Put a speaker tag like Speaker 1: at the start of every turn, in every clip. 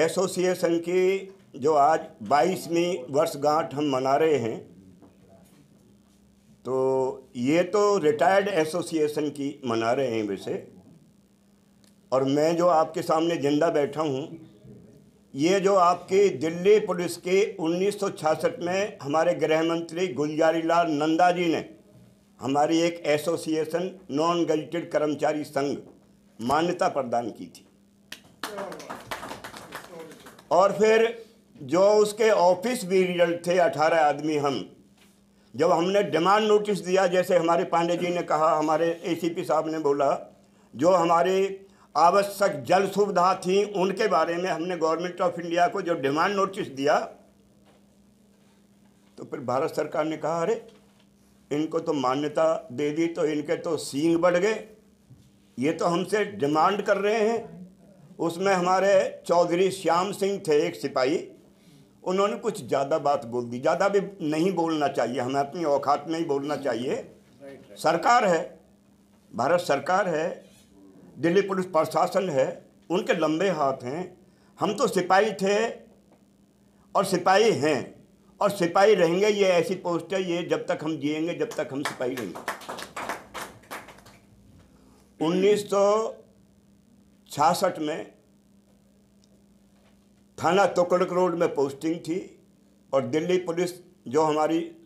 Speaker 1: Association की जो आज 22वीं वर्षगांठ हम मना रहे हैं, तो ये तो रिटायर्ड एसोसिएशन की मना रहे हैं वैसे, और मैं जो आपके सामने जिंदा बैठा हूँ, ये जो आपकी दिल्ली पुलिस के 1966 में हमारे गृह मंत्री गुलजारीलाल नंदा जी ने हमारी एक एसोसिएशन नॉन गजेटेड कर्मचारी संघ मान्यता प्रदान की थी। और फिर जो उसके ऑफिस भी रिजल्ट थे 18 आदमी हम, जब हमने डिमांड नोटिस दिया, जैसे हमारे पांडे जी ने कहा, हमारे एसीपी साहब ने बोला, जो हमारी आवश्यक जल सुविधा थी उनके बारे में हमने गवर्नमेंट ऑफ इंडिया को जो डिमांड नोटिस दिया, तो फिर भारत सरकार ने कहा अरे इनको तो मान्यता दे दी तो इनके तो सींग बढ़ गए, ये तो हमसे डिमांड कर रहे हैं। उसमें हमारे चौधरी श्याम सिंह थे एक सिपाही, उन्होंने कुछ ज़्यादा बात बोल दी। ज़्यादा भी नहीं बोलना चाहिए, हमें अपनी औकात में ही बोलना चाहिए। सरकार है, भारत सरकार है, दिल्ली पुलिस प्रशासन है, उनके लंबे हाथ हैं। हम तो सिपाही थे और सिपाही हैं और सिपाही रहेंगे। ये ऐसी पोस्ट है, ये जब तक हम जिएंगे जब तक हम सिपाही रहेंगे। 1966 में थाना तुगलक रोड में पोस्टिंग थी और दिल्ली पुलिस जो हमारी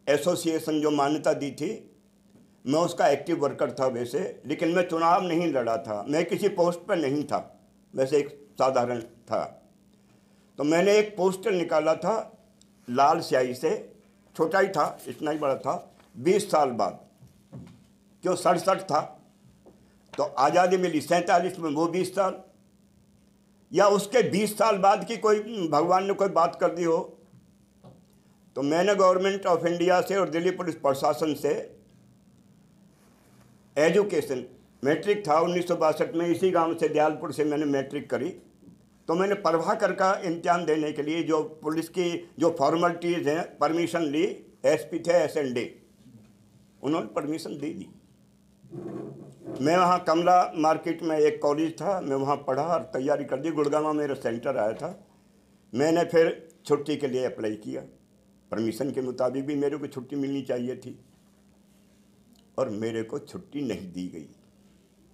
Speaker 1: एसोसिएशन जो मान्यता दी थी, मैं उसका एक्टिव वर्कर था वैसे, लेकिन मैं चुनाव नहीं लड़ा था, मैं किसी पोस्ट पर नहीं था, वैसे एक साधारण था। तो मैंने एक पोस्टर निकाला था लाल स्याही से, छोटा ही था, इतना ही बड़ा था, 20 साल बाद, क्यों 67 था तो आज़ादी मिली 47 में, वो 20 साल या उसके 20 साल बाद की कोई भगवान ने कोई बात कर दी हो। तो मैंने गवर्नमेंट ऑफ इंडिया से और दिल्ली पुलिस प्रशासन से एजुकेशन, मैट्रिक था 1962 में, इसी गांव से दयालपुर से मैंने मैट्रिक करी। तो मैंने प्रभाकर का इम्तिहान देने के लिए जो पुलिस की जो फॉर्मेलिटीज़ हैं परमिशन ली, एसपी थे SND, उन्होंने परमिशन दे दी। मैं वहाँ कमला मार्केट में एक कॉलेज था, मैं वहाँ पढ़ा और तैयारी कर दी। गुड़गांव में मेरा सेंटर आया था। मैंने फिर छुट्टी के लिए अप्लाई किया, परमिशन के मुताबिक भी मेरे को छुट्टी मिलनी चाहिए थी और मेरे को छुट्टी नहीं दी गई।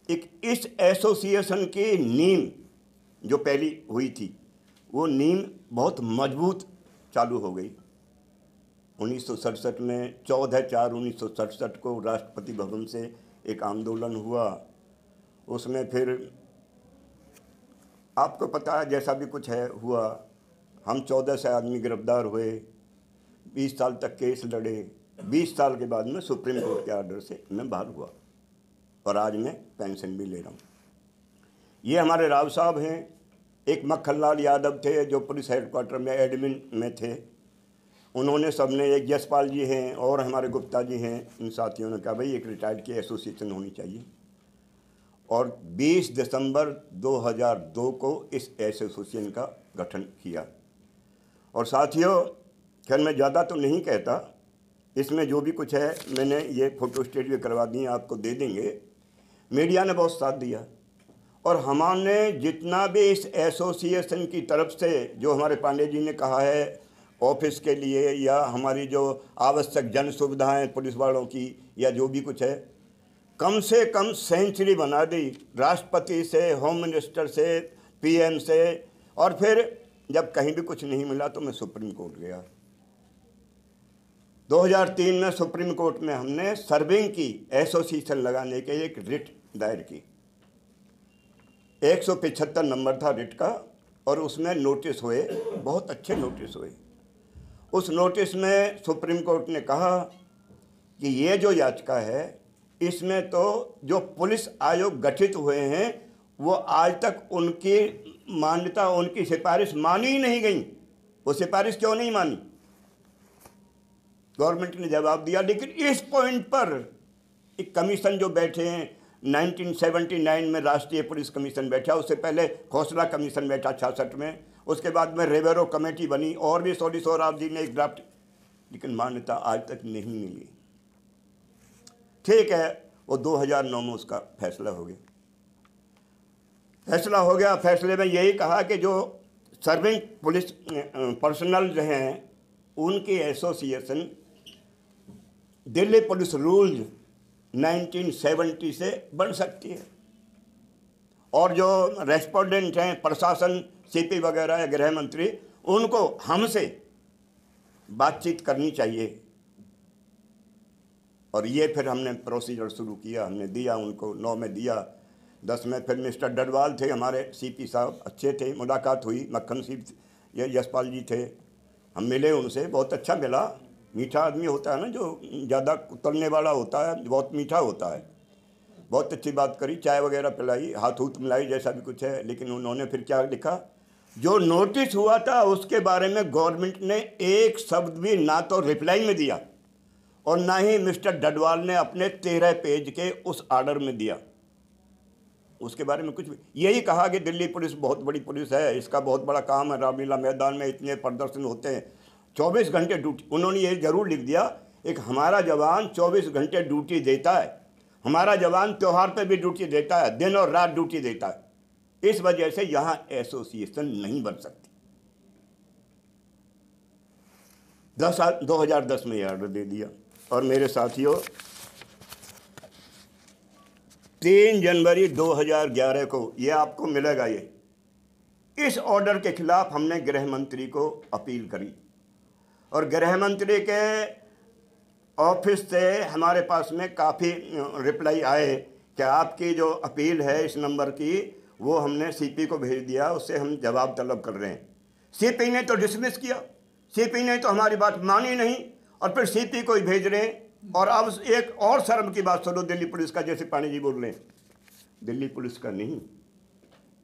Speaker 1: एक इस एसोसिएशन की नींव जो पहली हुई थी, वो नींव बहुत मजबूत चालू हो गई। 1967 में 14/4/1967 को राष्ट्रपति भवन से एक आंदोलन हुआ। उसमें फिर आपको पता है जैसा भी कुछ है हुआ। हम 14 से आदमी गिरफ्तार हुए, 20 साल तक केस लड़े। 20 साल के बाद में सुप्रीम कोर्ट के आर्डर से मैं बाहर हुआ और आज मैं पेंशन भी ले रहा हूँ। ये हमारे राव साहब हैं, एक मक्खनलाल यादव थे जो पुलिस हेडक्वार्टर में एडमिन में थे, उन्होंने सबने, एक यशपाल जी हैं और हमारे गुप्ता जी हैं, इन साथियों ने कहा भाई एक रिटायर्ड की एसोसिएशन होनी चाहिए। और 20 दिसंबर 2002 को इस एसोसिएशन का गठन किया। और साथियों, खैर मैं ज़्यादा तो नहीं कहता, इसमें जो भी कुछ है मैंने ये फ़ोटो स्टेट भी करवा दी, आपको दे देंगे। मीडिया ने बहुत साथ दिया और हमने जितना भी इस एसोसिएशन की तरफ से, जो हमारे पांडे जी ने कहा है ऑफिस के लिए या हमारी जो आवश्यक जन सुविधाएं पुलिस वालों की या जो भी कुछ है, कम से कम सेंचुरी बना दी। राष्ट्रपति से, होम मिनिस्टर से, PM से, और फिर जब कहीं भी कुछ नहीं मिला तो मैं सुप्रीम कोर्ट गया। 2003 में सुप्रीम कोर्ट में हमने सर्विंग की एसोसिएशन लगाने के एक रिट दायर की। 175 नंबर था रिट का और उसमें नोटिस हुए, बहुत अच्छे नोटिस हुए। उस नोटिस में सुप्रीम कोर्ट ने कहा कि ये जो याचिका है, इसमें तो जो पुलिस आयोग गठित हुए हैं वो आज तक उनकी मान्यता, उनकी सिफारिश मानी ही नहीं गई। वो सिफारिश क्यों नहीं मानी? गवर्नमेंट ने जवाब दिया। लेकिन इस पॉइंट पर एक कमीशन जो बैठे हैं, 1979 में राष्ट्रीय पुलिस कमीशन बैठा, उससे पहले खौसला कमीशन बैठा 66 में, उसके बाद में रेवेरो कमेटी बनी और भी सोडी सोहराब जी ने एक ड्राफ्ट, लेकिन मान्यता आज तक नहीं मिली। ठीक है, वो 2009 में उसका फैसला हो गया। फैसले में यही कहा कि जो सर्विंग पुलिस पर्सनल जो हैं उनकी एसोसिएशन दिल्ली पुलिस रूल्स 1970 से बन सकती है, और जो रेस्पोंडेंट हैं प्रशासन, सीपी वगैरह या गृह मंत्री, उनको हमसे बातचीत करनी चाहिए। और ये फिर हमने प्रोसीजर शुरू किया, हमने दिया उनको, 9 में दिया, 10 में फिर मिस्टर डडवाल थे हमारे सीपी साहब, अच्छे थे, मुलाकात हुई, मक्खन सिंह ये यशपाल जी थे, हम मिले उनसे, बहुत अच्छा मिला। मीठा आदमी होता है ना, जो ज़्यादा उतरने वाला होता है, बहुत मीठा होता है। बहुत अच्छी बात करी, चाय वगैरह पिलाई, हाथ हूथ मिलाई, जैसा भी कुछ है। लेकिन उन्होंने फिर क्या लिखा, जो नोटिस हुआ था उसके बारे में गवर्नमेंट ने एक शब्द भी ना तो रिप्लाई में दिया और ना ही मिस्टर डडवाल ने अपने 13 पेज के उस आर्डर में दिया, उसके बारे में कुछ भी। यही कहा कि दिल्ली पुलिस बहुत बड़ी पुलिस है, इसका बहुत बड़ा काम है, रामलीला मैदान में इतने प्रदर्शन होते हैं, 24 घंटे ड्यूटी। उन्होंने ये जरूर लिख दिया, एक हमारा जवान 24 घंटे ड्यूटी देता है, हमारा जवान त्यौहार पे भी ड्यूटी देता है, दिन और रात ड्यूटी देता है। इस वजह से यहाँ एसोसिएशन नहीं बन सकती। 2010 में ये ऑर्डर दे दिया। और मेरे साथियों, 3 जनवरी 2011 को ये आपको मिलेगा, ये इस ऑर्डर के खिलाफ हमने गृह मंत्री को अपील करी और गृह मंत्री के ऑफिस से हमारे पास में काफ़ी रिप्लाई आए कि आपकी जो अपील है इस नंबर की, वो हमने सीपी को भेज दिया, उससे हम जवाब तलब कर रहे हैं। सीपी ने तो डिसमिस किया, सीपी ने तो हमारी बात मानी नहीं, और फिर सीपी को ही भेज रहे हैं। और अब एक और शर्म की बात सुनो दिल्ली पुलिस का, जैसे पानी जी बोल रहे हैं, दिल्ली पुलिस का नहीं,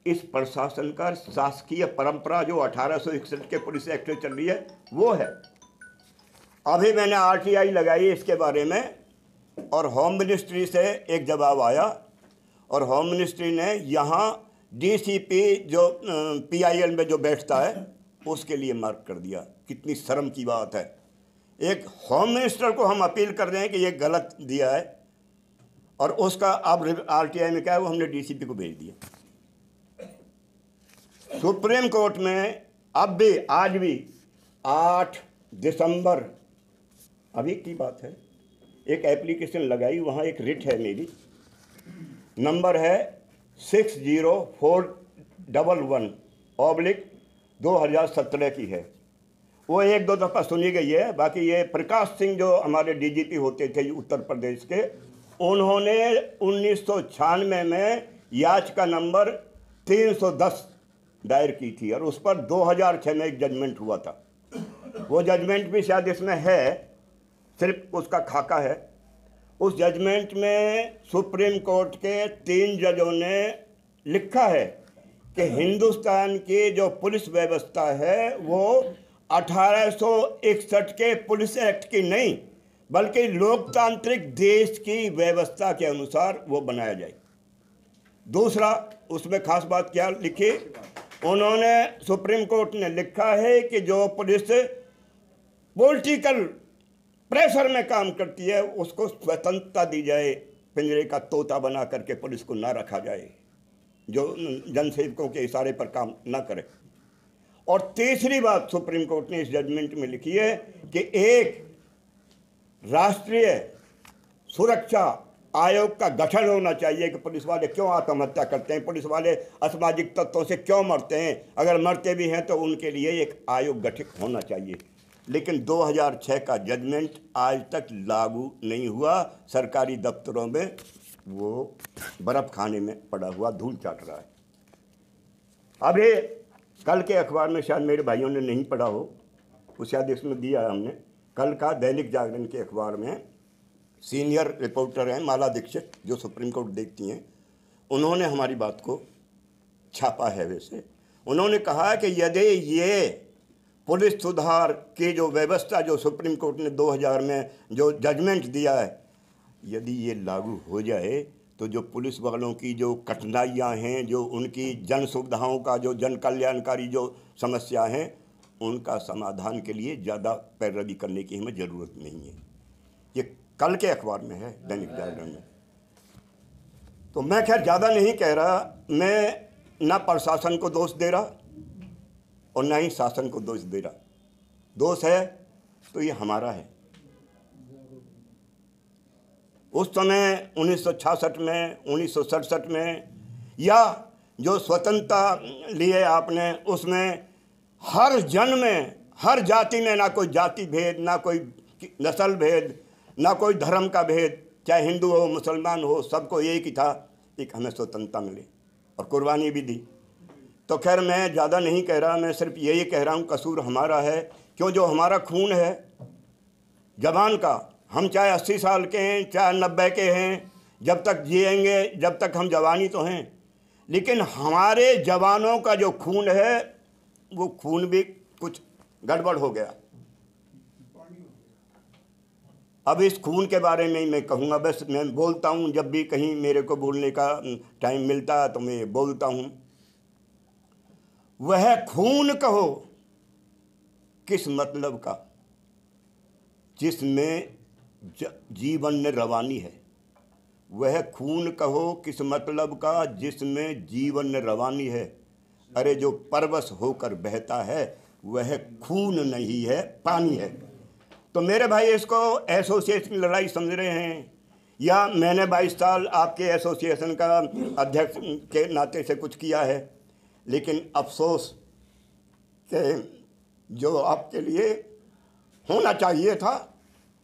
Speaker 1: इस प्रशासन का शासकीय परंपरा जो 1861 के पुलिस एक्ट में चल रही है वो है। अभी मैंने आरटीआई लगाई इसके बारे में, और होम मिनिस्ट्री से एक जवाब आया, और होम मिनिस्ट्री ने यहाँ डीसीपी जो पीआईएल में जो बैठता है उसके लिए मार्क कर दिया। कितनी शर्म की बात है। एक होम मिनिस्टर को हम अपील कर रहे हैं कि ये गलत दिया है, और उसका अब आरटीआई में क्या है, वो हमने डीसीपी को भेज दिया। सुप्रीम कोर्ट में अब भी, आज भी 8 दिसंबर अभी की बात है, एक एप्लीकेशन लगाई, वहाँ एक रिट है मेरी, नंबर है 60411/2017 की है। वो 1-2 दफ़ा सुनी गई है। बाकी ये प्रकाश सिंह जो हमारे डीजीपी होते थे उत्तर प्रदेश के, उन्होंने 1996 में याचिका नंबर 310 दायर की थी, और उस पर 2006 में एक जजमेंट हुआ था। वो जजमेंट भी शायद इसमें है, सिर्फ उसका खाका है। उस जजमेंट में सुप्रीम कोर्ट के 3 जजों ने लिखा है कि हिंदुस्तान की जो पुलिस व्यवस्था है वो 1861 के पुलिस एक्ट की नहीं, बल्कि लोकतांत्रिक देश की व्यवस्था के अनुसार वो बनाया जाए। दूसरा, उसमें खास बात क्या लिखी, उन्होंने, सुप्रीम कोर्ट ने लिखा है कि जो पुलिस पॉलिटिकल प्रेशर में काम करती है उसको स्वतंत्रता दी जाए, पिंजरे का तोता बना करके पुलिस को ना रखा जाए, जो जनसेवकों के इशारे पर काम ना करे। और तीसरी बात सुप्रीम कोर्ट ने इस जजमेंट में लिखी है कि एक राष्ट्रीय सुरक्षा आयोग का गठन होना चाहिए कि पुलिस वाले क्यों आत्महत्या करते हैं, पुलिस वाले असामाजिक तत्वों से क्यों मरते हैं, अगर मरते भी हैं तो उनके लिए एक आयोग गठित होना चाहिए। लेकिन 2006 का जजमेंट आज तक लागू नहीं हुआ, सरकारी दफ्तरों में वो बर्फ़ खाने में पड़ा हुआ धूल चाट रहा है। अभी कल के अखबार में, शायद मेरे भाइयों ने नहीं पढ़ा हो, वो शायद इसमें दिया है हमने, कल का दैनिक जागरण के अखबार में सीनियर रिपोर्टर हैं माला दीक्षित, जो सुप्रीम कोर्ट देखती हैं, उन्होंने हमारी बात को छापा है। वैसे उन्होंने कहा कि यदि ये पुलिस सुधार की जो व्यवस्था जो सुप्रीम कोर्ट ने 2000 में जो जजमेंट दिया है, यदि ये लागू हो जाए तो जो पुलिस वालों की जो कठिनाइयाँ हैं, जो उनकी जन सुविधाओं का जो जन कल्याणकारी जो समस्या हैं, उनका समाधान के लिए ज़्यादा पैरवी करने की हमें ज़रूरत नहीं है। ये कल के अखबार में है, दैनिक जागरण में। तो मैं खैर ज़्यादा नहीं कह रहा, मैं ना प्रशासन को दोष दे रहा और ना ही शासन को दोष दे रहा। दोष है तो ये हमारा है। उस समय 1966 में, 1967 में, या जो स्वतंत्रता लिए आपने, उसमें हर जन में, हर जाति में ना कोई जाति भेद, ना कोई नस्ल भेद, ना कोई धर्म का भेद, चाहे हिंदू हो मुसलमान हो, सबको एक ही था कि हमें स्वतंत्रता मिले और कुर्बानी भी दी। तो खैर मैं ज़्यादा नहीं कह रहा, मैं सिर्फ यही कह रहा हूँ कसूर हमारा है, क्यों जो हमारा खून है जवान का, हम चाहे 80 साल के हैं चाहे 90 के हैं, जब तक जिएंगे, जब तक हम जवानी तो हैं, लेकिन हमारे जवानों का जो खून है वो खून भी कुछ गड़बड़ हो गया। अब इस खून के बारे में ही मैं कहूँगा, बस मैं बोलता हूँ, जब भी कहीं मेरे को बोलने का टाइम मिलता है तो मैं बोलता हूँ। वह खून कहो किस मतलब का जिसमें जीवन ने रवानी है। वह खून कहो किस मतलब का जिसमें जीवन ने रवानी है। अरे जो परवश होकर बहता है वह खून नहीं है, पानी है। तो मेरे भाई इसको एसोसिएशन की लड़ाई समझ रहे हैं, या मैंने 22 साल आपके एसोसिएशन का अध्यक्ष के नाते से कुछ किया है, लेकिन अफसोस कि जो आपके लिए होना चाहिए था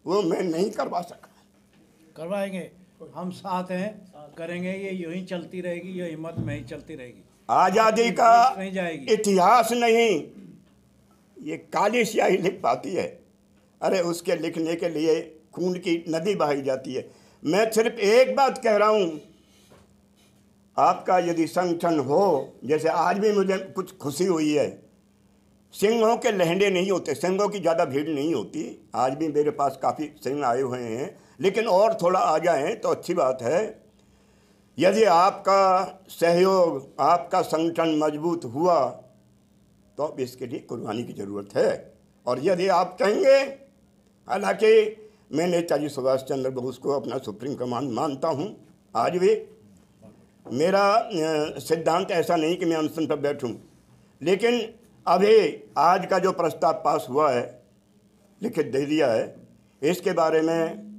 Speaker 1: वो मैं नहीं करवा सका।
Speaker 2: करवाएंगे, हम साथ हैं, करेंगे। ये यूं ही चलती रहेगी, ये हिम्मत में ही चलती रहेगी।
Speaker 1: आज़ादी का
Speaker 2: नहीं जाएगी।
Speaker 1: इतिहास नहीं, ये काली स्याही लिख पाती है। अरे उसके लिखने के लिए खून की नदी बहाई जाती है। मैं सिर्फ एक बात कह रहा हूँ, आपका यदि संगठन हो, जैसे आज भी मुझे कुछ खुशी हुई है, सिंहों के लहंडे नहीं होते, सिंहों की ज़्यादा भीड़ नहीं होती। आज भी मेरे पास काफ़ी सिंह आए हुए हैं, लेकिन और थोड़ा आ जाएं तो अच्छी बात है। यदि आपका सहयोग, आपका संगठन मजबूत हुआ तो अब इसके लिए कुर्बानी की ज़रूरत है। और यदि आप कहेंगे, हालांकि मैं नेताजी सुभाष चंद्र बोस को अपना सुप्रीम कमांड मानता हूँ, आज भी मेरा सिद्धांत ऐसा नहीं कि मैं अनशन पर बैठूँ, लेकिन अभी आज का जो प्रस्ताव पास हुआ है, लिखित दे दिया है, इसके बारे में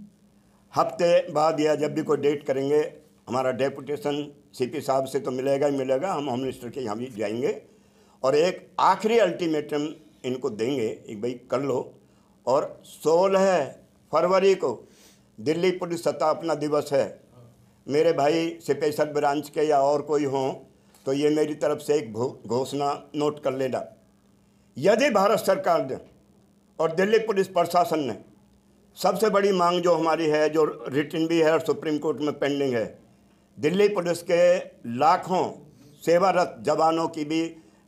Speaker 1: हफ्ते बाद या जब भी कोई डेट करेंगे, हमारा डेपुटेशन सीपी साहब से तो मिलेगा ही मिलेगा, हम होम मिनिस्टर के यहाँ भी जाएंगे और एक आखिरी अल्टीमेटम इनको देंगे, एक भाई कर लो। और 16 फरवरी को दिल्ली पुलिस स्थापना दिवस है। मेरे भाई स्पेशल ब्रांच के या और कोई हों तो ये मेरी तरफ से एक घोषणा नोट कर लेना। यदि भारत सरकार ने और दिल्ली पुलिस प्रशासन ने, सबसे बड़ी मांग जो हमारी है, जो रिटन भी है और सुप्रीम कोर्ट में पेंडिंग है, दिल्ली पुलिस के लाखों सेवारत जवानों की भी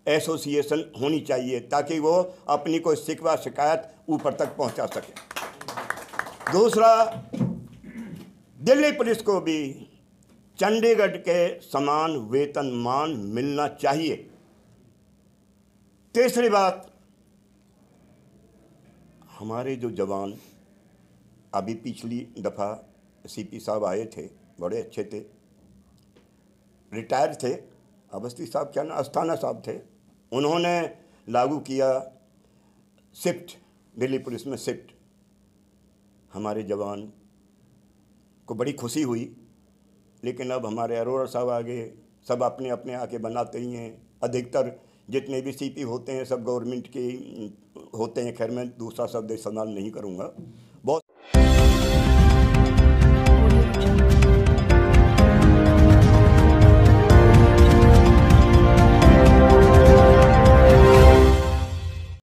Speaker 1: एसोसिएशन होनी चाहिए, ताकि वो अपनी कोई शिकवा शिकायत ऊपर तक पहुंचा सके। दूसरा, दिल्ली पुलिस को भी चंडीगढ़ के समान वेतनमान मिलना चाहिए। तीसरी बात, हमारे जो जवान, अभी पिछली दफ़ा सीपी साहब आए थे, बड़े अच्छे थे, रिटायर थे, अवस्थी साहब क्या ना, अस्थाना साहब थे, उन्होंने लागू किया शिफ्ट, दिल्ली पुलिस में शिफ्ट। हमारे जवान को बड़ी खुशी हुई, लेकिन अब हमारे अरोड़ा साहब आ गए, सब अपने अपने आके बनाते ही हैं। अधिकतर जितने भी सीपी होते हैं सब गवर्नमेंट के होते हैं। खैर मैं दूसरा शब्द इस्तेमाल नहीं करूँगा।